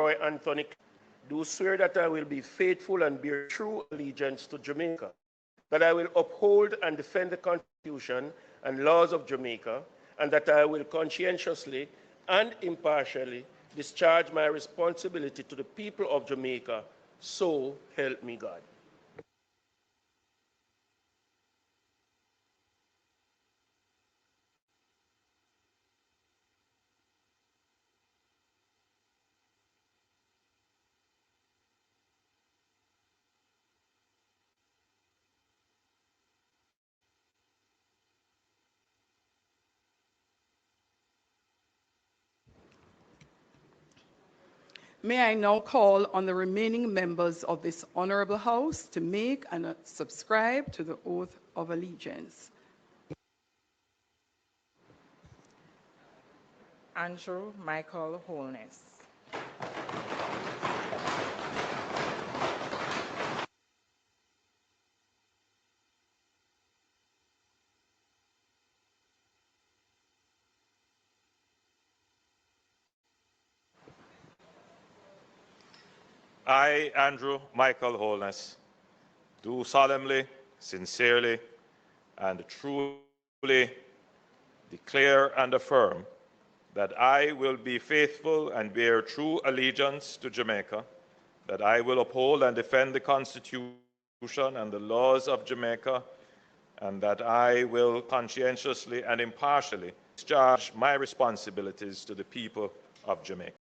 Roy Anthony, do swear that I will be faithful and bear true allegiance to Jamaica, that I will uphold and defend the Constitution and laws of Jamaica, and that I will conscientiously and impartially discharge my responsibility to the people of Jamaica, so help me God. May I now call on the remaining members of this honorable House to make and subscribe to the oath of allegiance. Andrew Michael Holness. I, Andrew Michael Holness, do solemnly, sincerely, and truly declare and affirm that I will be faithful and bear true allegiance to Jamaica, that I will uphold and defend the Constitution and the laws of Jamaica, and that I will conscientiously and impartially discharge my responsibilities to the people of Jamaica.